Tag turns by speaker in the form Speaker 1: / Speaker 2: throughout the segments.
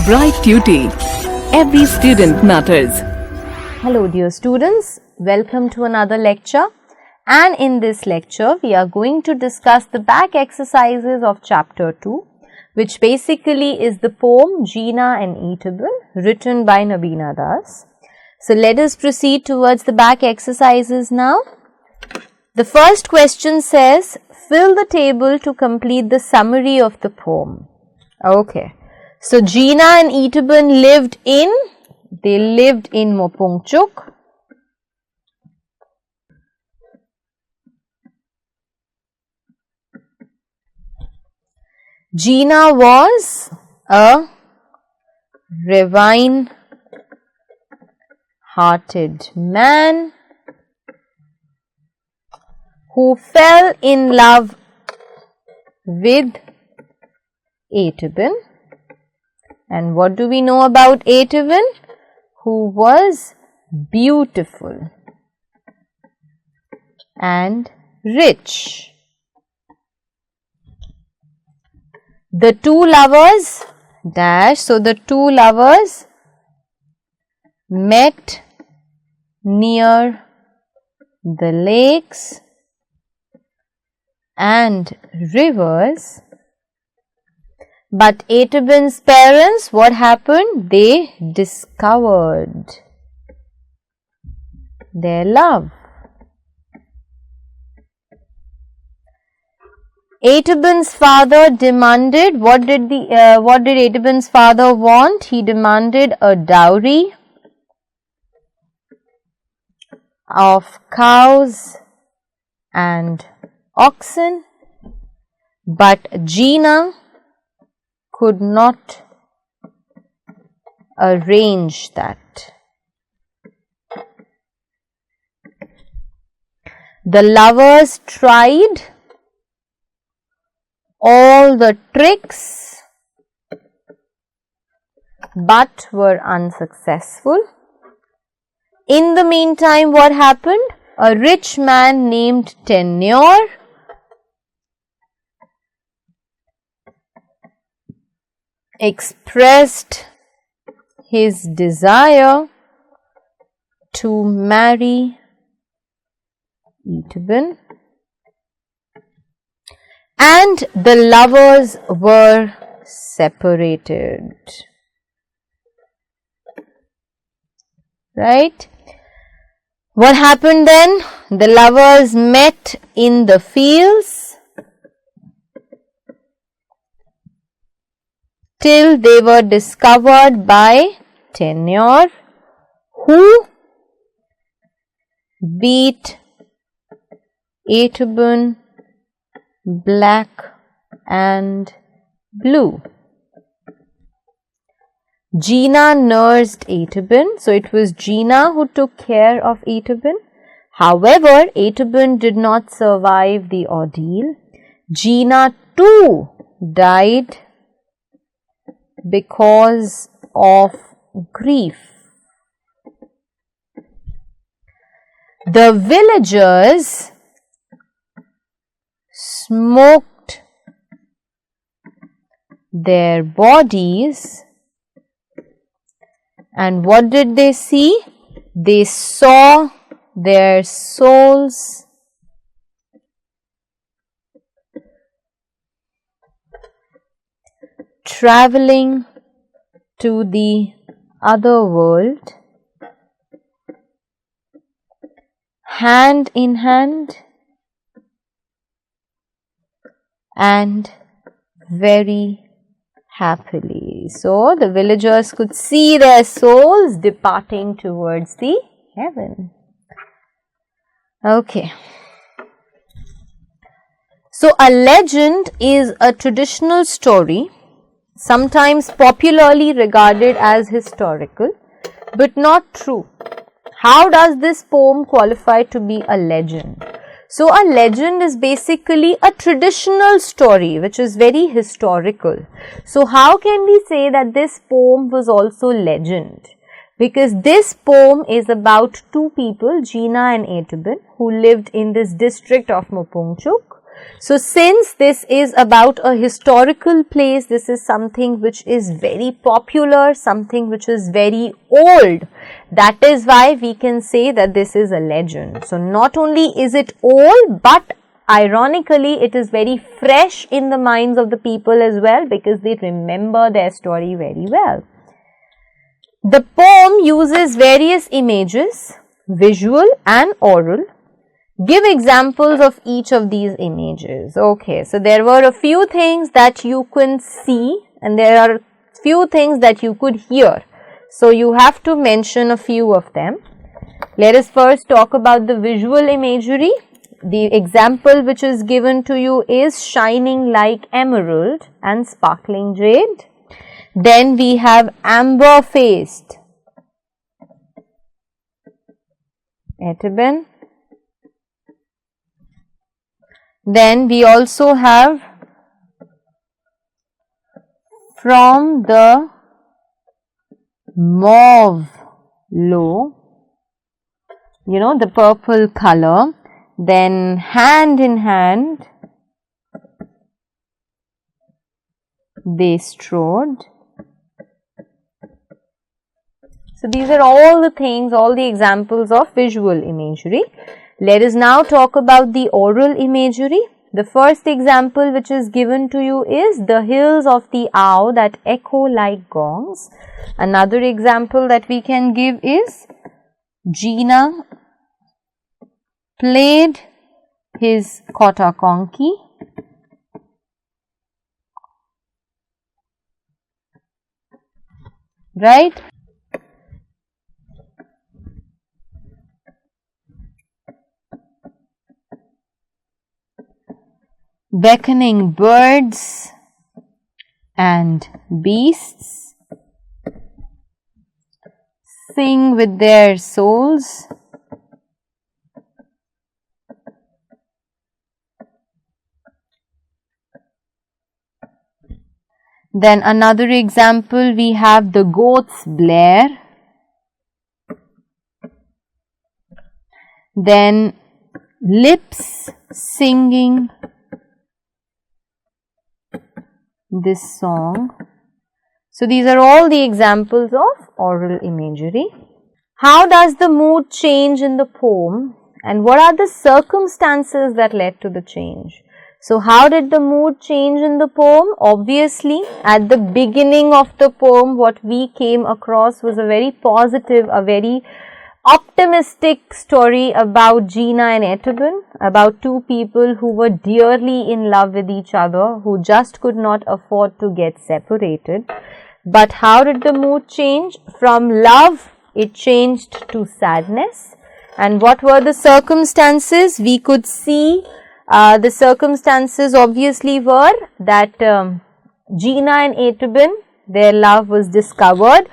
Speaker 1: Bright Duty. Every student matters.
Speaker 2: Hello dear students, welcome to another lecture, and in this lecture we are going to discuss the back exercises of chapter 2, which basically is the poem Jina and Etiben written by Nabina Das. So let us proceed towards the back exercises now. The first question says, fill the table to complete the summary of the poem. Okay. So Jina and Etiben lived in Mopungchuk. Jina was a ravine-hearted man who fell in love with Etiben. And what do we know about Etiben? Who was beautiful and rich. The two lovers so the two lovers met near the lakes and rivers. But Etiben's parents, what happened? They discovered their love. Etiben's father demanded, what did Etiben's father want? He demanded a dowry of cows and oxen, but Jina could not arrange that. The lovers tried all the tricks but were unsuccessful. In the meantime, what happened? A rich man named Tenure expressed his desire to marry Etiben, and the lovers were separated. Right? What happened then? The lovers met in the fields till they were discovered by Tenure, who beat Etiben black and blue. Jina nursed Etiben, so it was Jina who took care of Etiben. However, Etiben did not survive the ordeal. Jina too died because of grief. The villagers smoked their bodies, and what did they see? They saw their souls traveling to the other world, hand in hand and very happily. So the villagers could see their souls departing towards the heaven. Okay. So a legend is a traditional story, sometimes popularly regarded as historical, but not true. How does this poem qualify to be a legend? So a legend is basically a traditional story which is very historical. So how can we say that this poem was also legend? Because this poem is about two people, Jina and Etiben, who lived in this district of Mopungchuk. So since this is about a historical place, this is something which is very popular, something which is very old. That is why we can say that this is a legend. So not only is it old, but ironically it is very fresh in the minds of the people as well, because they remember their story very well. The poem uses various images, visual and oral. Give examples of each of these images. Okay, so there were a few things that you can see and there are few things that you could hear. So you have to mention a few of them. Let us first talk about the visual imagery. The example which is given to you is shining like emerald and sparkling jade. Then we have amber faced Etiben. Then we also have from the mauve low, the purple color. Then hand in hand they strode. So these are all the things, all the examples of visual imagery. Let us now talk about the oral imagery. The first example which is given to you is the hills of the Ao that echo like gongs. Another example that we can give is Jina played his kota konki. Right? Beckoning birds and beasts sing with their souls. Then another example, we have the goats blare. Then lips singing this song. So these are all the examples of oral imagery. How does the mood change in the poem and what are the circumstances that led to the change? So how did the mood change in the poem? Obviously, at the beginning of the poem, what we came across was a very positive, a very optimistic story about Jina and Etiben, about two people who were dearly in love with each other, who just could not afford to get separated. But how did the mood change? From love, it changed to sadness. And what were the circumstances? We could see the circumstances obviously were that Jina and Etiben, their love was discovered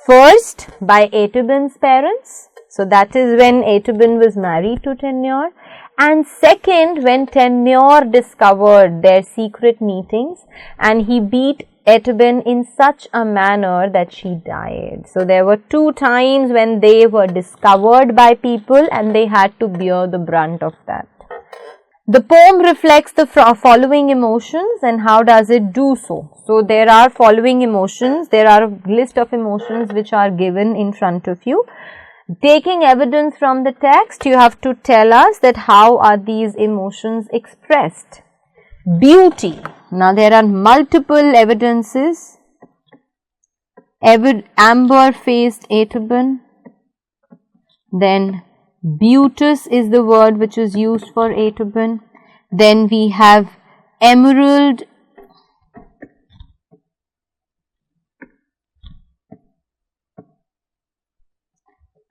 Speaker 2: first by Etiben's parents. So that is when Etiben was married to Tenure. And second, when Tenure discovered their secret meetings and he beat Etiben in such a manner that she died. So there were two times when they were discovered by people and they had to bear the brunt of that. The poem reflects the following emotions and how does it do so? So there are following emotions, there are a list of emotions which are given in front of you. Taking evidence from the text, you have to tell us that how are these emotions expressed. Beauty. Now there are multiple evidences. Amber faced Etiben. Then beauteous is the word which is used for Etiben. Then we have emerald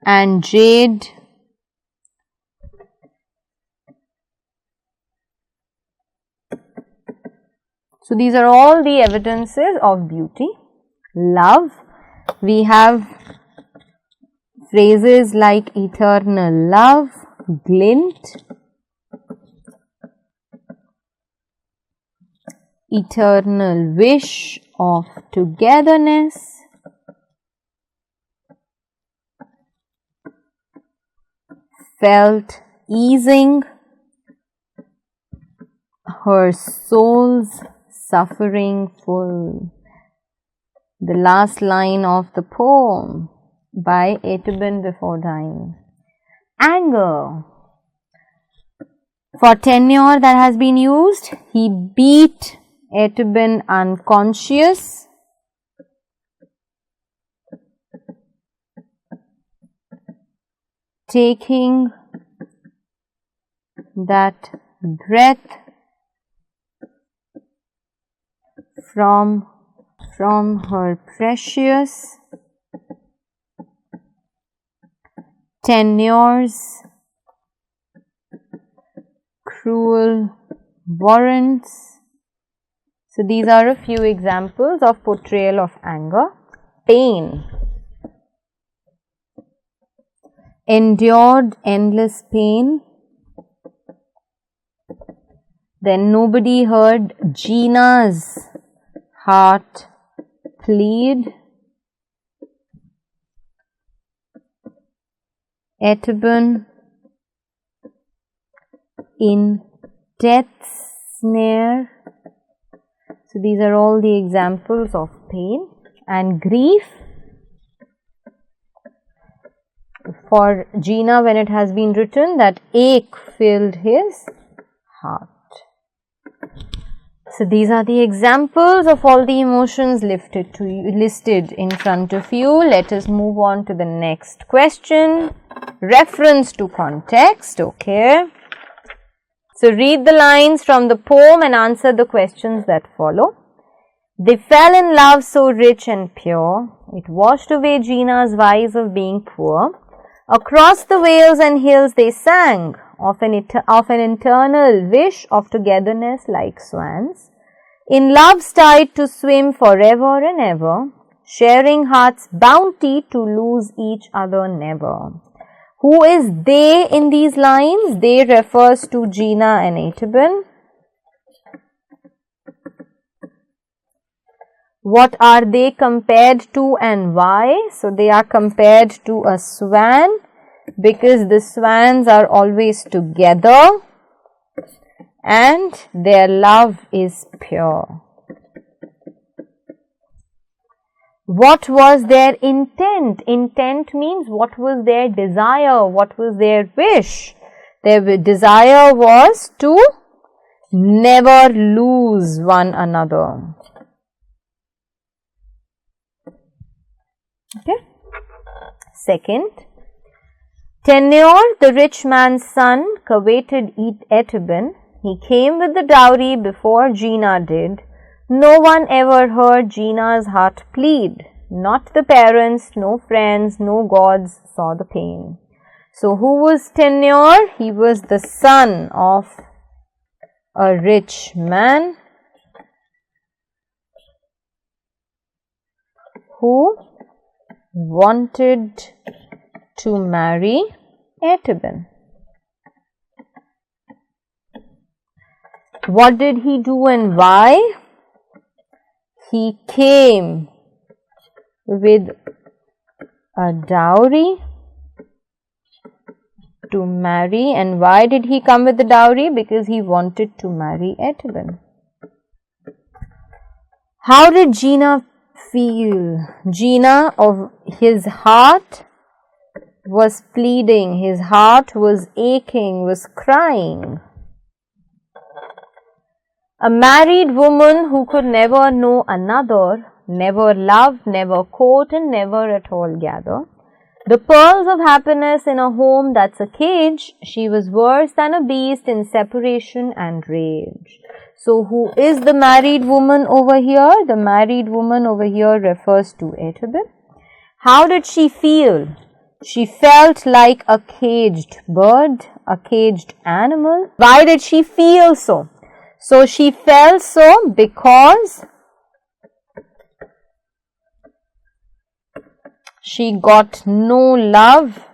Speaker 2: and jade. So these are all the evidences of beauty. Love. We have phrases like eternal love, glint, eternal wish of togetherness, felt easing, her soul's suffering full. The last line of the poem by Etiben before dying. Anger. For tenure that has been used, he beat Etiben unconscious. Taking that breath from her precious tenure's cruel warrants. So these are a few examples of portrayal of anger. Pain. Endured endless pain. Then nobody heard Jina's heart plead. Etiben in death's snare. So these are all the examples of pain. And grief. For Jina, when it has been written that ache filled his heart. So these are the examples of all the emotions listed in front of you. Let us move on to the next question. Reference to context. Okay. So read the lines from the poem and answer the questions that follow. They fell in love so rich and pure, it washed away Jina's vice of being poor. Across the vales and hills they sang of an internal wish of togetherness like swans, in love's tide to swim forever and ever, sharing heart's bounty to lose each other never. Who is they in these lines? They refers to Jina and Etiben. What are they compared to and why? So they are compared to a swan because the swans are always together and their love is pure. What was their intent? Intent means what was their desire, what was their wish. Their desire was to never lose one another. Okay. Second, Tenure, the rich man's son, coveted Etiben. He came with the dowry before Jina did. No one ever heard Jina's heart plead. Not the parents, no friends, no gods saw the pain. So who was Tenure? He was the son of a rich man who wanted to marry Etiben. What did he do and why? He came with a dowry to marry. And why did he come with the dowry? Because he wanted to marry Etiben. How did Jina feel? Jina, of his heart was pleading, his heart was aching, was crying. A married woman who could never know another, never love, never court, and never at all gather the pearls of happiness in a home that's a cage. She was worse than a beast in separation and rage. So who is the married woman over here? The married woman over here refers to Etiben. How did she feel? She felt like a caged bird, a caged animal. Why did she feel so? So she felt so because she got no love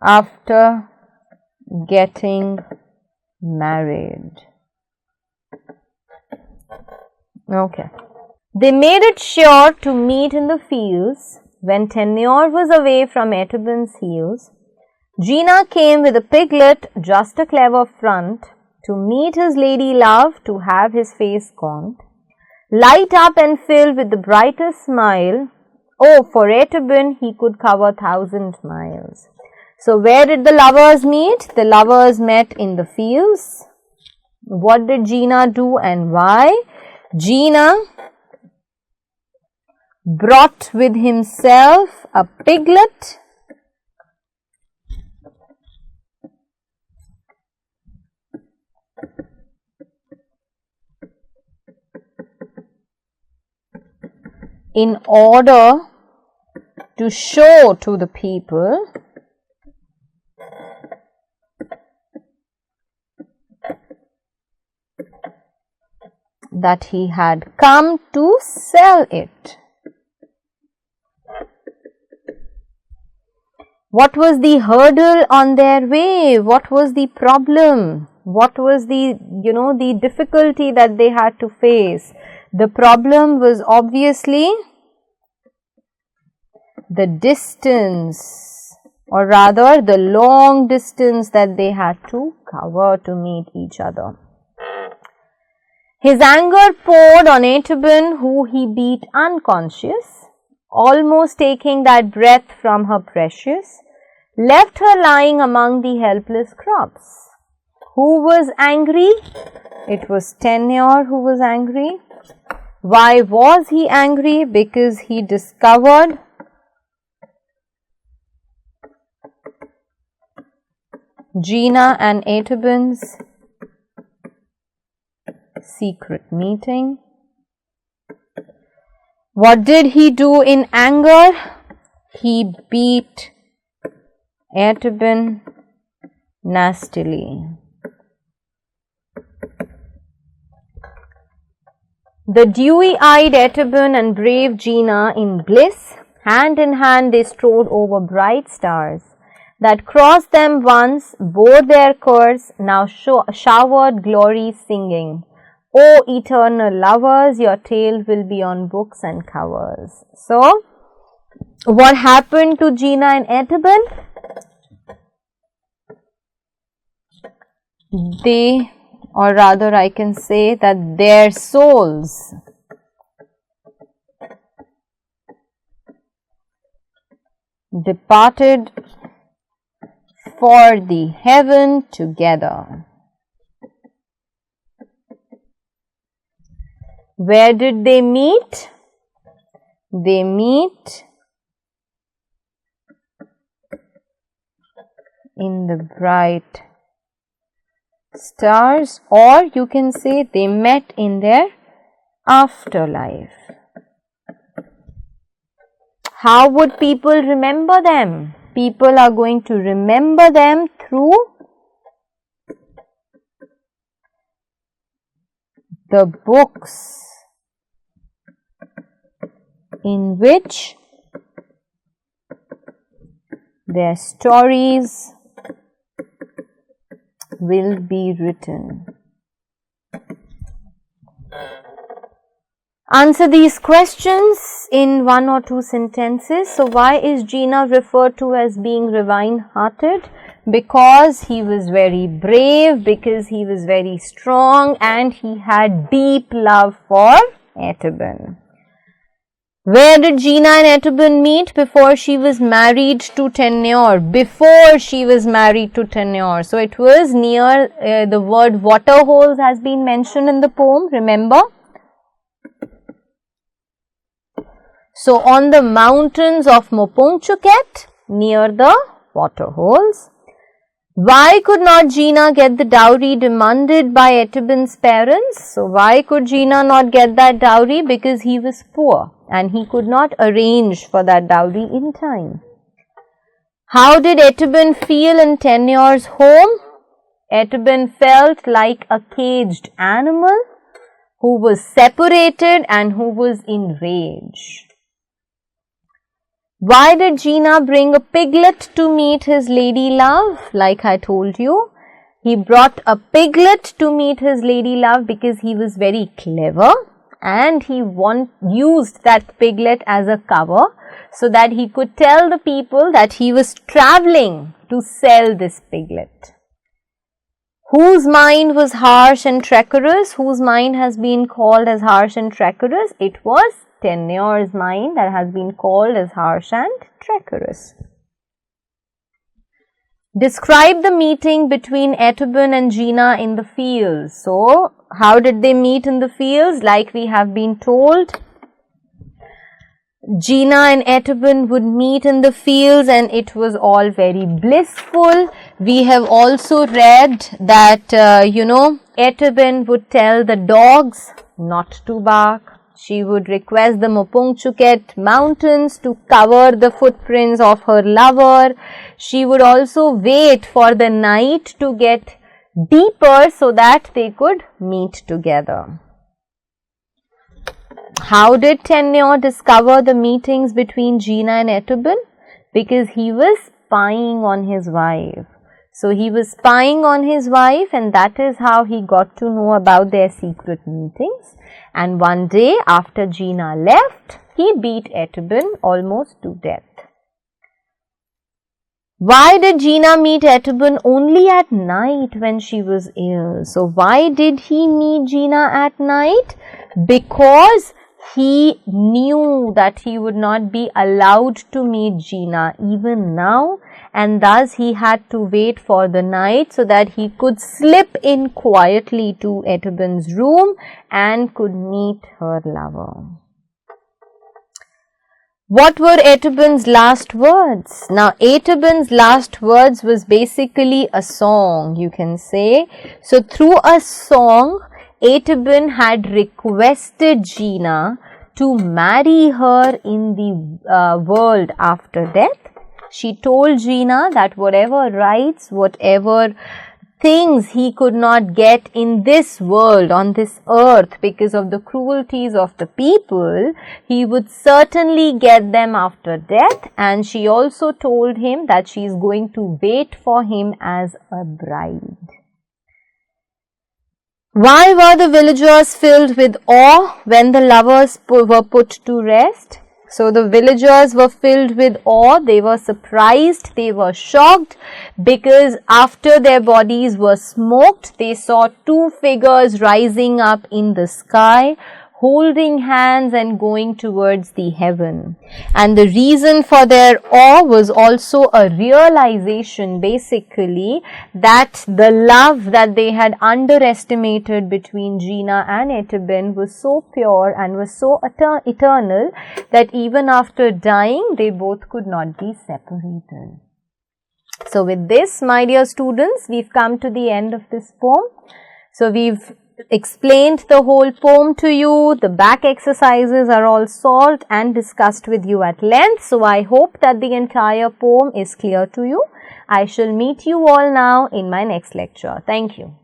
Speaker 2: after getting married. Okay. They made it sure to meet in the fields. When Tenure was away from Etiben's heels, Jina came with a piglet, just a clever front, to meet his lady love, to have his face gaunt, light up and fill with the brightest smile. Oh, for Etiben he could cover 1,000 miles. So where did the lovers meet? The lovers met in the fields. What did Jina do and why? Jina brought with himself a piglet in order to show to the people that he had come to sell it. What was the hurdle on their way? What was the problem? What was the difficulty that they had to face? The problem was obviously the distance, or rather the long distance that they had to cover to meet each other. His anger poured on Etiben, who he beat unconscious, almost taking that breath from her precious, left her lying among the helpless crops. Who was angry? It was Tenure who was angry. Why was he angry? Because he discovered Jina and Etiben's secret meeting. What did he do in anger? He beat Etiben nastily. The dewy-eyed Etiben and brave Jina in bliss, hand in hand they strode over bright stars that crossed them once, bore their curse, now showered glory singing. O eternal lovers, your tale will be on books and covers. So, what happened to Jina and Etiben? They, or rather I can say that their souls departed for the heaven together. Where did they meet? They meet in the bright stars, or you can say they met in their afterlife. How would people remember them? People are going to remember them through the books in which their stories will be written. Answer these questions in one or two sentences. So, why is Jina referred to as being divine-hearted? Because he was very brave, because he was very strong, and he had deep love for Etiben. Where did Jina and Etiben meet? Before she was married to Tenure. Before she was married to Tenure. So, it was near the word waterholes has been mentioned in the poem, remember? So, on the mountains of Mopongchuket, near the waterholes. Why could not Jina get the dowry demanded by Etiben's parents? So, why could Jina not get that dowry? Because he was poor and he could not arrange for that dowry in time. How did Etiben feel in Tenure's home? Etiben felt like a caged animal who was separated and who was in rage. Why did Jina bring a piglet to meet his lady love? Like I told you, he brought a piglet to meet his lady love because he was very clever and he used that piglet as a cover so that he could tell the people that he was traveling to sell this piglet. Whose mind was harsh and treacherous? Whose mind has been called as harsh and treacherous? It was Tenere's mind that has been called as harsh and treacherous. Describe the meeting between Etiben and Jina in the fields. So, how did they meet in the fields? Like we have been told, Jina and Etiben would meet in the fields and it was all very blissful. We have also read that, Etiben would tell the dogs not to bark. She would request the Mopungchuket mountains to cover the footprints of her lover. She would also wait for the night to get deeper so that they could meet together. How did Tenure discover the meetings between Jina and Etiben? Because he was spying on his wife. So he was spying on his wife, and that is how he got to know about their secret meetings. And one day after Jina left, he beat Etiben almost to death. Why did Jina meet Etiben only at night when she was ill? So why did he meet Jina at night? Because he knew that he would not be allowed to meet Jina even now, and thus he had to wait for the night so that he could slip in quietly to Etiben's room and could meet her lover. What were Etiben's last words? Now, Etiben's last words was basically a song, you can say. So, through a song, Etiben had requested Jina to marry her in the world after death. She told Jina that whatever rights, whatever things he could not get in this world, on this earth, because of the cruelties of the people, he would certainly get them after death. And she also told him that she is going to wait for him as a bride. Why were the villagers filled with awe when the lovers were put to rest? So the villagers were filled with awe, they were surprised, they were shocked, because after their bodies were smoked, they saw two figures rising up in the sky, holding hands and going towards the heaven. And the reason for their awe was also a realization, basically, that the love that they had underestimated between Jina and Etiben was so pure and was so eternal that even after dying, they both could not be separated. So with this, my dear students, we've come to the end of this poem. So we've explained the whole poem to you. The back exercises are all solved and discussed with you at length. So I hope that the entire poem is clear to you. I shall meet you all now in my next lecture. Thank you.